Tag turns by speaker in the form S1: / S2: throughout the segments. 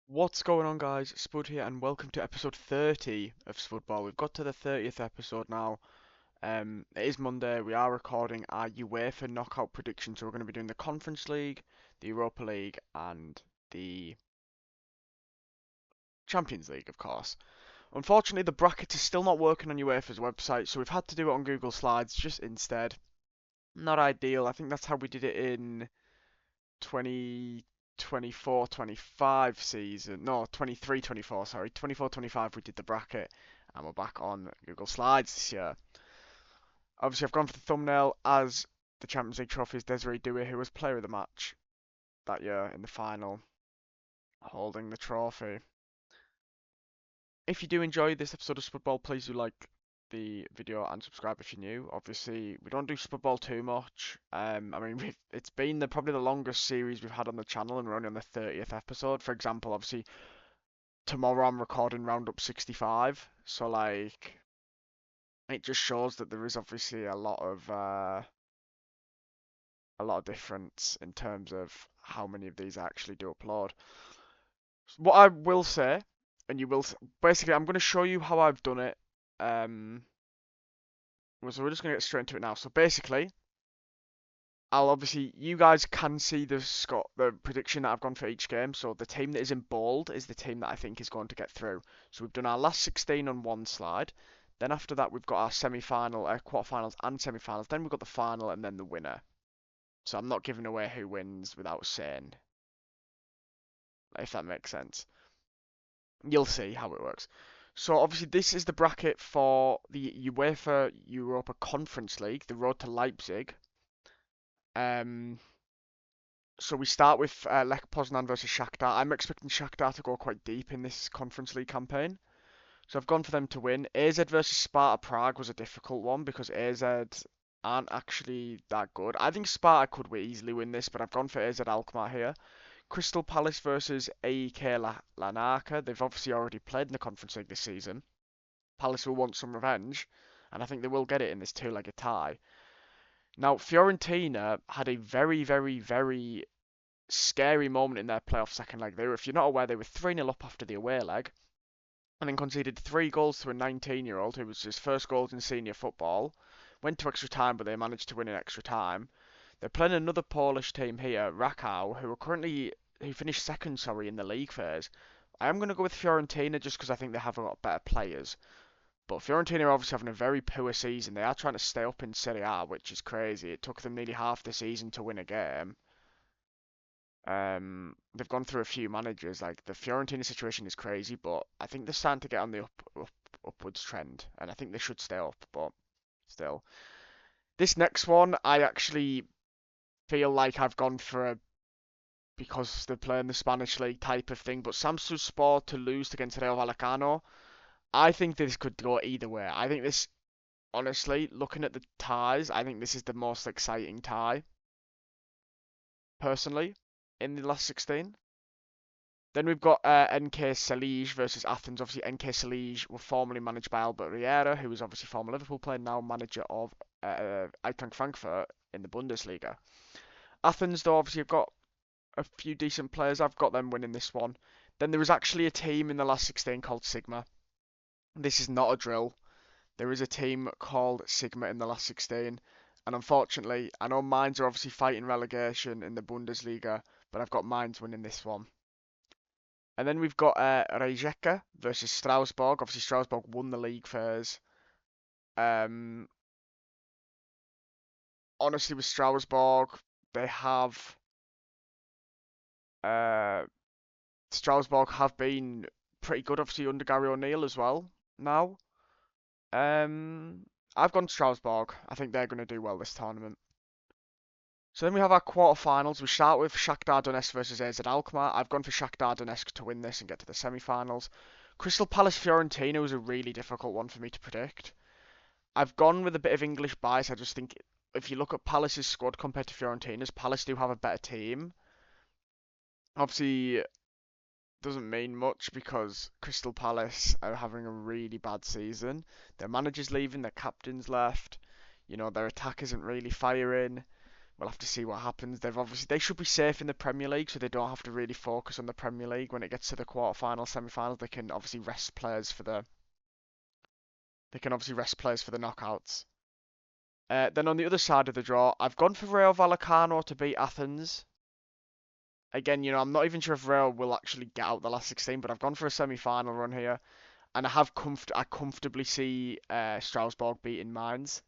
S1: What's going on, guys? Spud here, and welcome to episode 30 of Spudball. We've got to the 30th episode now. It is Monday. We are recording our UEFA knockout predictions. So we're going to be doing the Conference League, the Europa League, and the Champions League, of course. Unfortunately, the brackets are still not working on UEFA's website, so we've had to do it on Google Slides just instead. Not ideal. I think that's how we did it in 2024-25 season. No, 23-24, sorry. 24-25 we did the bracket and we're back on Google Slides this year. Obviously I've gone for the thumbnail as the Champions League trophy is Desiree Doué, who was player of the match that year in the final, holding the trophy. If you do enjoy this episode of Spudball, please do like the video and subscribe if you're new. Obviously, we don't do Spudball too much. I mean, it's been probably the longest series we've had on the channel, and we're only on the 30th episode. For example, obviously, tomorrow I'm recording Roundup 65, so like, it just shows that there is obviously a lot of difference in terms of how many of these I actually do upload. What I will say, and you will basically, I'm going to show you how I've done it. So we're just going to get straight into it now. So basically, you guys can see the prediction that I've gone for each game. So the team that is in bold is the team that I think is going to get through. So we've done our last 16 on one slide. Then after that, we've got our semi-final, quarterfinals and semi-finals. Then we've got the final and then the winner. So I'm not giving away who wins without saying, if that makes sense. You'll see how it works. So obviously this is the bracket for the UEFA Europa Conference League, the road to Leipzig. Um, so we start with Lech Poznan versus Shakhtar. I'm expecting Shakhtar to go quite deep in this Conference League campaign. So I've gone for them to win. AZ versus Sparta Prague was a difficult one because AZ aren't actually that good. I think Sparta could easily win this, but I've gone for AZ Alkmaar here. Crystal Palace versus AEK Larnaca. They've obviously already played in the Conference League this season. Palace will want some revenge, and I think they will get it in this two-legged tie. Now, Fiorentina had a very, very, very scary moment in their playoff second leg. If you're not aware, they were 3-0 up after the away leg, and then conceded 3 goals to a 19-year-old who was his first goals in senior football. Went to extra time, but they managed to win in extra time. They're playing another Polish team here, Rakow, who finished second, sorry, in the league phase. I am going to go with Fiorentina just because I think they have a lot better players. But Fiorentina are obviously having a very poor season. They are trying to stay up in Serie A, which is crazy. It took them nearly half the season to win a game. They've gone through a few managers. Like the Fiorentina situation is crazy, but I think they're starting to get on the upwards trend, and I think they should stay up. But still, this next one, I actually feel like I've gone for a because they're playing the Spanish league type of thing. But Samsu Sport to lose against Rayo Vallecano, I think this could go either way. I think this, honestly, looking at the ties, I think this is the most exciting tie, personally, in the last 16. Then we've got NK Salij versus Athens. Obviously, NK Salij were formerly managed by Albert Riera, who is obviously former Liverpool player, now manager of Eintracht Frankfurt in the Bundesliga. Athens, though, obviously have got a few decent players. I've got them winning this one. Then there was actually a team in the last 16 called Sigma. This is not a drill. There is a team called Sigma in the last 16. And unfortunately, I know Mainz are obviously fighting relegation in the Bundesliga, but I've got Mainz winning this one. And then we've got Rijeka versus Strasbourg. Obviously, Strasbourg won the league phase. Um, Honestly, with Strasbourg, they have uh, Strasbourg have been pretty good, obviously under Gary O'Neill as well. Now, I've gone Strasbourg. I think they're going to do well this tournament. So then we have our quarterfinals. We start with Shakhtar Donetsk versus AZ Alkmaar. I've gone for Shakhtar Donetsk to win this and get to the semi-finals. Crystal Palace Fiorentina was a really difficult one for me to predict. I've gone with a bit of English bias. I just think if you look at Palace's squad compared to Fiorentina's, Palace do have a better team. Obviously, doesn't mean much because Crystal Palace are having a really bad season. Their manager's leaving, their captain's left. Their attack isn't really firing. We'll have to see what happens. They should be safe in the Premier League, so they don't have to really focus on the Premier League when it gets to the quarterfinals, semi-finals. They can obviously rest players for the knockouts. Then on the other side of the draw, I've gone for Rayo Vallecano to beat Athens. Again, I'm not even sure if Rayo will actually get out the last 16, but I've gone for a semi-final run here, and I comfortably see Strasbourg beating Mainz,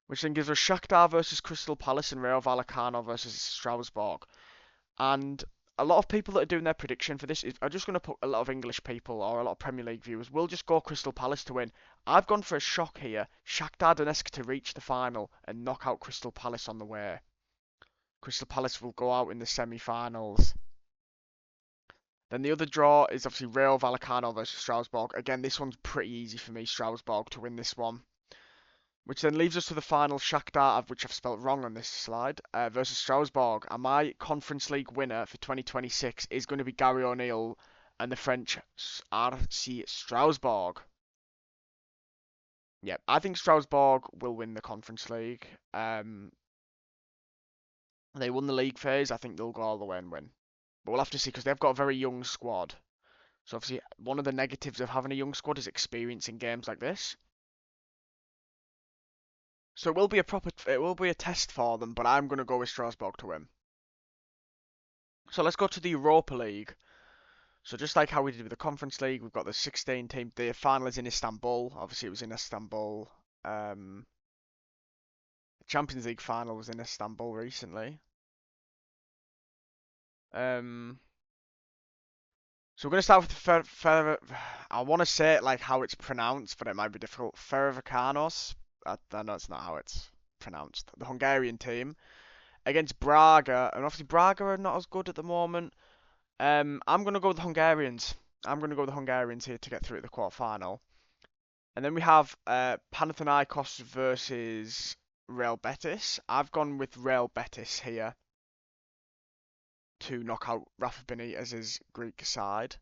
S1: which then gives us Shakhtar versus Crystal Palace and Rayo Vallecano versus Strasbourg. And a lot of people that are doing their prediction for this are just going to put a lot of English people or a lot of Premier League viewers will just go Crystal Palace to win. I've gone for a shock here. Shakhtar Donetsk to reach the final and knock out Crystal Palace on the way. Crystal Palace will go out in the semi-finals. Then the other draw is obviously Rayo Vallecano versus Strasbourg. Again, this one's pretty easy for me, Strasbourg to win this one. Which then leaves us to the final, Shakhtar, which I've spelt wrong on this slide, versus Strasbourg. And my Conference League winner for 2026 is going to be Gary O'Neill and the French RC Strasbourg. Yeah, I think Strasbourg will win the Conference League. They won the league phase. I think they'll go all the way and win. But we'll have to see because they've got a very young squad. So obviously, one of the negatives of having a young squad is experience in games like this. So it will be a test for them, but I'm going to go with Strasbourg to win. So let's go to the Europa League. So just like how we did with the Conference League, we've got the 16 team. The final is in Istanbul. Obviously, it was in Istanbul. The Champions League final was in Istanbul recently. So we're going to start with I want to say it like how it's pronounced, but it might be difficult. Ferencváros. I know it's not how it's pronounced. The Hungarian team against Braga, and obviously Braga are not as good at the moment. I'm going to go with the Hungarians. I'm going to go with the Hungarians here to get through to the quarterfinal. And then we have Panathinaikos versus Real Betis. I've gone with Real Betis here to knock out Rafa Benitez's Greek side.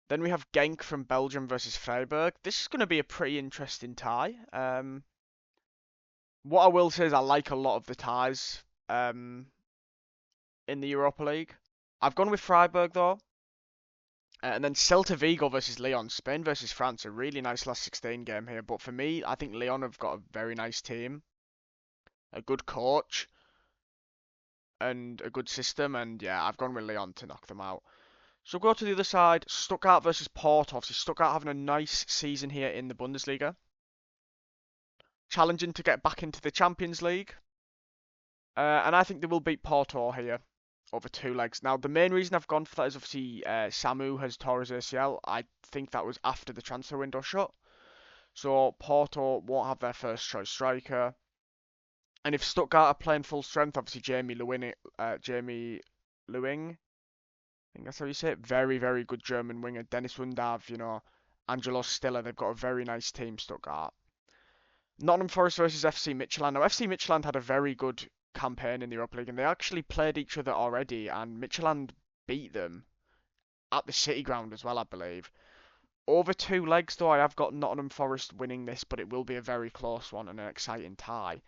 S1: Then we have Genk from Belgium versus Freiburg. This is going to be a pretty interesting tie. What I will say is I like a lot of the ties in the Europa League. I've gone with Freiburg though. And then Celta Vigo versus Lyon. Spain versus France. A really nice last 16 game here. But for me, I think Lyon have got a very nice team. A good coach. And a good system. And yeah, I've gone with Lyon to knock them out. So we'll go to the other side. Stuttgart versus Porto. Obviously, Stuttgart having a nice season here in the Bundesliga. Challenging to get back into the Champions League. And I think they will beat Porto here over 2 legs. Now, the main reason I've gone for that is obviously Samu has tore his ACL. I think that was after the transfer window shut. So Porto won't have their first choice striker. And if Stuttgart are playing full strength, obviously Jamie Lewing, I think that's how you say it. Very, very good German winger. Dennis Undav, Angelo Stiller. They've got a very nice team, Stuttgart. Nottingham Forest versus FC Midtjylland. Now, FC Midtjylland had a very good campaign in the Europa League, and they actually played each other already, and Midtjylland beat them at the City Ground as well, I believe. Over 2 legs, though, I have got Nottingham Forest winning this, but it will be a very close one and an exciting tie.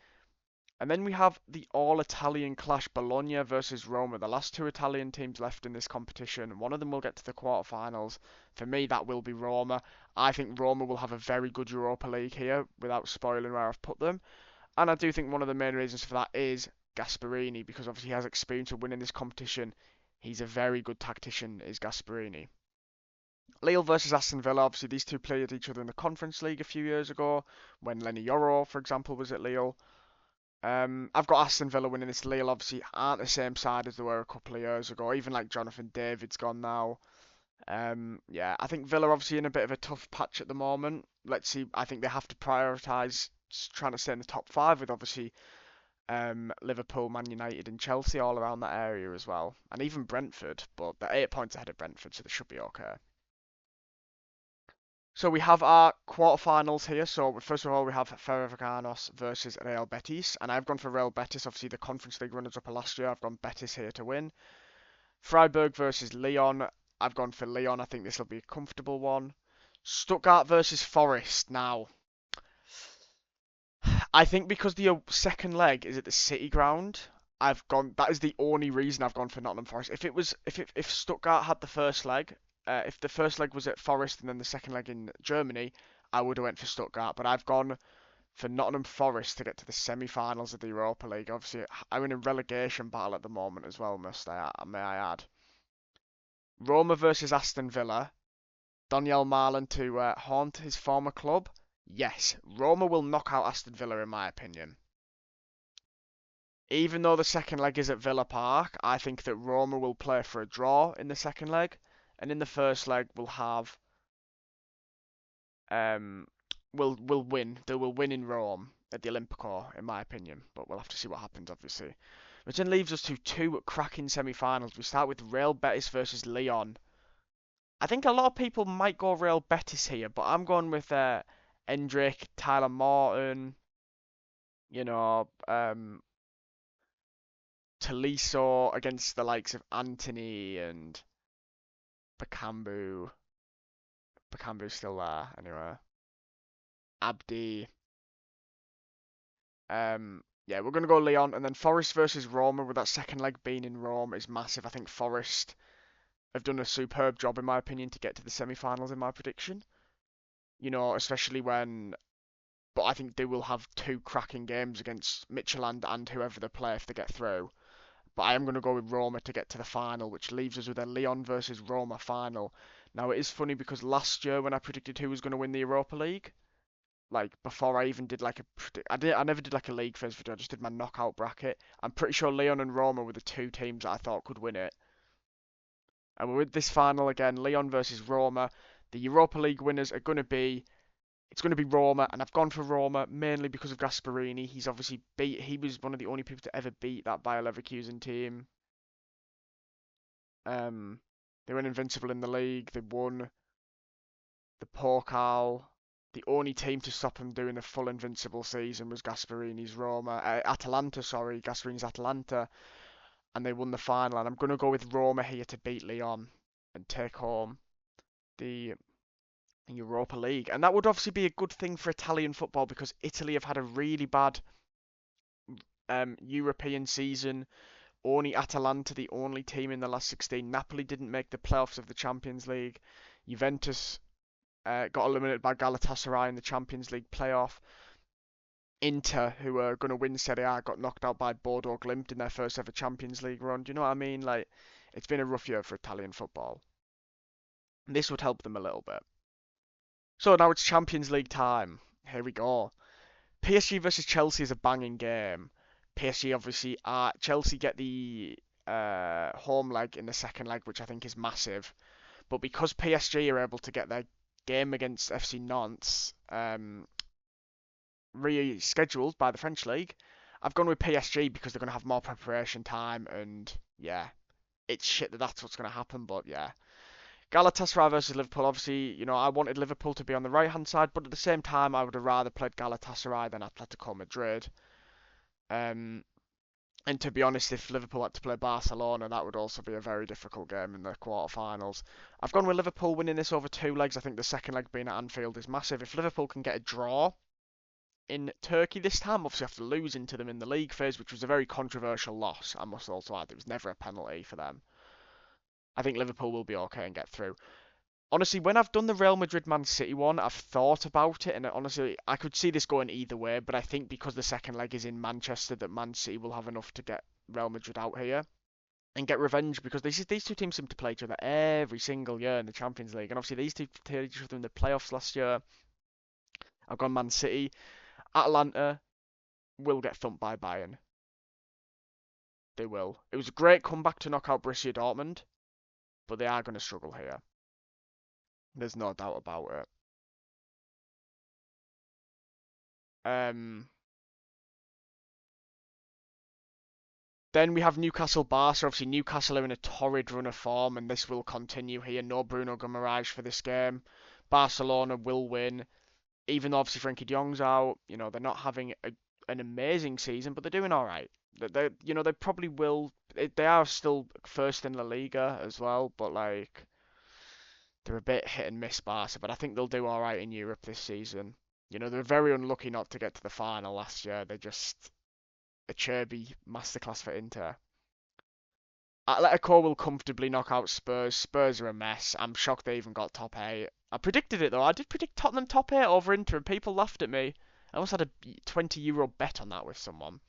S1: And then we have the all-Italian clash, Bologna versus Roma. The last 2 Italian teams left in this competition. One of them will get to the quarterfinals. For me, that will be Roma. I think Roma will have a very good Europa League here, without spoiling where I've put them. And I do think one of the main reasons for that is Gasperini, because obviously he has experience of winning this competition. He's a very good tactician, is Gasperini. Lille versus Aston Villa. Obviously, these two played each other in the Conference League a few years ago, when Lenny Yoro, for example, was at Lille. I've got Aston Villa winning this. Lille obviously aren't the same side as they were a couple of years ago. Even like Jonathan David's gone now. Yeah, I think Villa obviously in a bit of a tough patch at the moment. Let's see. I think they have to prioritise trying to stay in the top 5 with obviously Liverpool, Man United, and Chelsea all around that area as well, and even Brentford. But they're 8 points ahead of Brentford, so they should be okay. So we have our quarterfinals here. So first of all, we have Ferencváros versus Real Betis, and I've gone for Real Betis. Obviously, the Conference League runners-up last year. I've gone Betis here to win. Freiburg versus Lyon. I've gone for Lyon. I think this will be a comfortable one. Stuttgart versus Forest. Now, I think because the second leg is at the City ground, I've gone. That is the only reason I've gone for Nottingham Forest. If it was, if Stuttgart had the first leg, if the first leg was at Forest and then the second leg in Germany, I would have went for Stuttgart. But I've gone for Nottingham Forest to get to the semi-finals of the Europa League. Obviously, I'm in a relegation battle at the moment as well. May I add? Roma versus Aston Villa. Daniel Marlin to haunt his former club. Yes, Roma will knock out Aston Villa in my opinion. Even though the second leg is at Villa Park, I think that Roma will play for a draw in the second leg, and in the first leg we'll have um will win. They will win in Rome at the Olimpico, in my opinion. But we'll have to see what happens, obviously. Which then leaves us to two cracking semi-finals. We start with Real Betis versus Lyon. I think a lot of people might go Real Betis here, but I'm going with Endrick, Tyler Morton, you know, Tolisso against the likes of Anthony and Bakambu. Bakambu's still there, anyway. Abdi. Yeah, we're gonna go Leon, and then Forest versus Roma, with that second leg being in Rome, is massive. I think Forest have done a superb job, in my opinion, to get to the semi-finals in my prediction. You know, especially when, but I think they will have two cracking games against Midtjylland and whoever they play if they get through. But I am going to go with Roma to get to the final, which leaves us with a Lyon versus Roma final. Now, it is funny because last year when I predicted who was going to win the Europa League, like before I even did like I never did like a league phase video, I just did my knockout bracket. I'm pretty sure Lyon and Roma were the two teams that I thought could win it. And we're with this final again, Lyon versus Roma. The Europa League winners are going to be it's going to be Roma, and I've gone for Roma mainly because of Gasperini. He's obviously he was one of the only people to ever beat that Bayer Leverkusen team. Um, they went invincible in the league. They won the Pokal. The only team to stop them doing a full invincible season was Gasperini's Roma, Atalanta. Sorry, Gasperini's Atalanta, and they won the final. And I'm going to go with Roma here to beat Lyon and take home the Europa League. And that would obviously be a good thing for Italian football because Italy have had a really bad European season. Only Atalanta, the only team in the last 16. Napoli didn't make the playoffs of the Champions League. Juventus got eliminated by Galatasaray in the Champions League playoff. Inter, who were going to win Serie A, got knocked out by Bodo Glimt in their first ever Champions League run. Do you know what I mean? Like, it's been a rough year for Italian football. And this would help them a little bit. So now it's Champions League time. Here we go. PSG versus Chelsea is a banging game. PSG obviously Chelsea get the home leg in the second leg, which I think is massive. But because PSG are able to get their game against FC Nantes rescheduled by the French league, I've gone with PSG because they're going to have more preparation time, and yeah, it's shit that that's what's going to happen, but yeah. Galatasaray versus Liverpool, obviously, you know, I wanted Liverpool to be on the right hand side, but at the same time, I would have rather played Galatasaray than Atletico Madrid. Um, and to be honest, if Liverpool had to play Barcelona, that would also be a very difficult game in the quarterfinals. I've gone with Liverpool winning this over two legs. I think the second leg being at Anfield is massive. If Liverpool can get a draw in Turkey this time, obviously after losing to them in the league phase, which was a very controversial loss, I must also add, it was never a penalty for them. I think Liverpool will be okay and get through. Honestly, when I've done the Real Madrid Man City one, I've thought about it, and honestly, I could see this going either way, but I think because the second leg is in Manchester, that Man City will have enough to get Real Madrid out here and get revenge because these two teams seem to play each other every single year in the Champions League, and obviously these two played each other in the playoffs last year. I've gone Man City. Atalanta will get thumped by Bayern. They will. It was a great comeback to knock out Borussia Dortmund, but they are going to struggle here. There's no doubt about it. Um, Then we have Newcastle Barca. Obviously, Newcastle are in a torrid run of form, and this will continue here. No Bruno Guimaraes for this game. Barcelona will win, even though obviously Frankie de Jong's out. You know, they're not having an amazing season, but they're doing all right. You know, they probably will. They are still first in La Liga as well, but like they're a bit hit and miss Barca. But I think they'll do all right in Europe this season. You know, they were very unlucky not to get to the final last year. They're just a chirby masterclass for Inter. Atletico will comfortably knock out Spurs. Spurs are a mess. I'm shocked they even got top 8. I predicted it though. I did predict Tottenham top 8 over Inter and people laughed at me. I almost had a €20 bet on that with someone.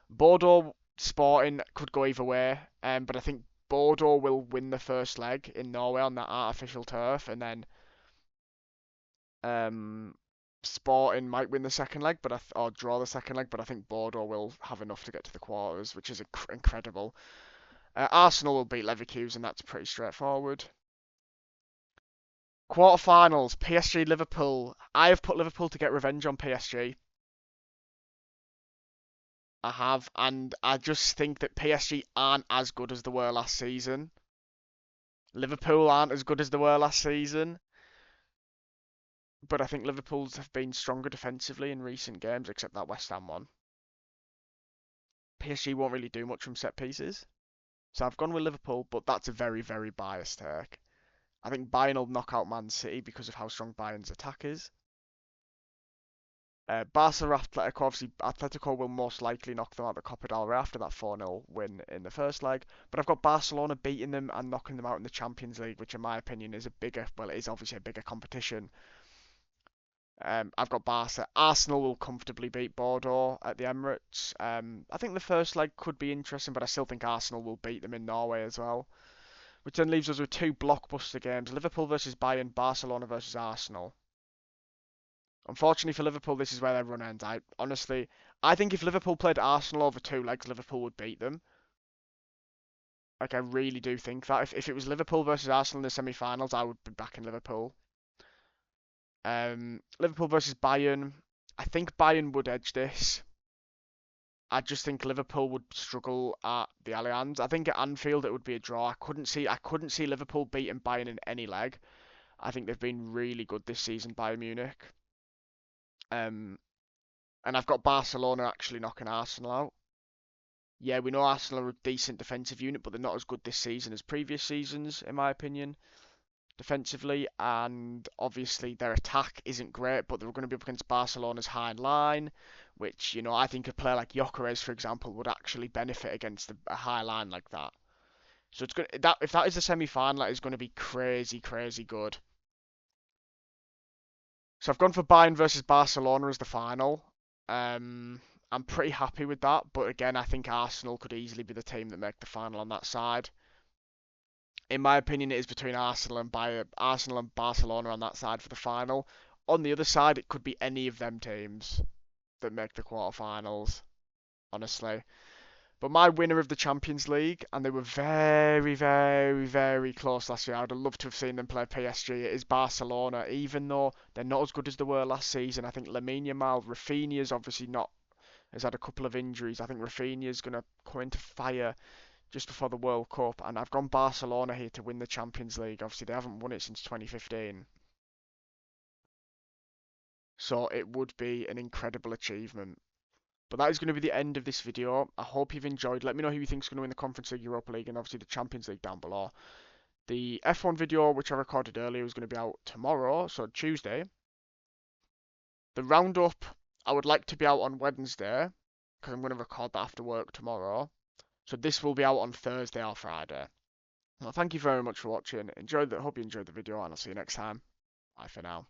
S1: Bordeaux Sporting could go either way, but I think Bordeaux will win the first leg in Norway on that artificial turf, and then um, Sporting might win the second leg, or draw the second leg. But I think Bordeaux will have enough to get to the quarters, which is incredible. Arsenal will beat Leverkusen. That's pretty straightforward. Quarterfinals: PSG Liverpool. I have put Liverpool to get revenge on PSG. I have, and I just think that PSG aren't as good as they were last season. Liverpool aren't as good as they were last season, but I think Liverpool's have been stronger defensively in recent games, except that West Ham one. PSG won't really do much from set pieces, so I've gone with Liverpool, but that's a very, very biased take. I think Bayern will knock out Man City because of how strong Bayern's attack is. Barca Atletico, obviously Atletico will most likely knock them out the Copa del Rey after that 4-0 win in the first leg. But I've got Barcelona beating them and knocking them out in the Champions League, which in my opinion is it is obviously a bigger competition. I've got Barca. Arsenal will comfortably beat Bordeaux at the Emirates. I think the first leg could be interesting, but I still think Arsenal will beat them in Norway as well. Which then leaves us with two blockbuster games: Liverpool versus Bayern, Barcelona versus Arsenal. Unfortunately for Liverpool, this is where their run ends. I think if Liverpool played Arsenal over 2 legs, Liverpool would beat them. Like, I really do think that. If it was Liverpool versus Arsenal in the semi-finals, I would be backing Liverpool. Liverpool versus Bayern. I think Bayern would edge this. I just think Liverpool would struggle at the Allianz. I think at Anfield it would be a draw. I couldn't see Liverpool beating Bayern in any leg. I think they've been really good this season, Bayern Munich. Um, and I've got Barcelona actually knocking Arsenal out. Yeah, we know Arsenal are a decent defensive unit, but they're not as good this season as previous seasons, in my opinion, defensively. And obviously their attack isn't great, but they're going to be up against Barcelona's high line, which, you know, I think a player like Gyökeres, for example, would actually benefit against a high line like that. So it's good that if that is the semi-final, that is going to be crazy, crazy good. So I've gone for Bayern versus Barcelona as the final. I'm pretty happy with that, but again, I think Arsenal could easily be the team that make the final on that side. In my opinion, it is between Arsenal and Barcelona on that side for the final. On the other side, it could be any of them teams that make the quarterfinals, honestly. But my winner of the Champions League, and they were very, very, very close last year. I would have loved to have seen them play PSG. It is Barcelona, even though they're not as good as they were last season. I think Lamine Yamal, Rafinha's obviously not, has had a couple of injuries. I think Rafinha's going to come into fire just before the World Cup, and I've gone Barcelona here to win the Champions League. Obviously, they haven't won it since 2015, so it would be an incredible achievement. But that is going to be the end of this video. I hope you've enjoyed. Let me know who you think is going to win the Conference League, Europa League, and obviously the Champions League down below. The F1 video, which I recorded earlier, is going to be out tomorrow, so Tuesday. The roundup, I would like to be out on Wednesday, because I'm going to record that after work tomorrow. So this will be out on Thursday or Friday. Well, thank you very much for watching. Hope you enjoyed the video, and I'll see you next time. Bye for now.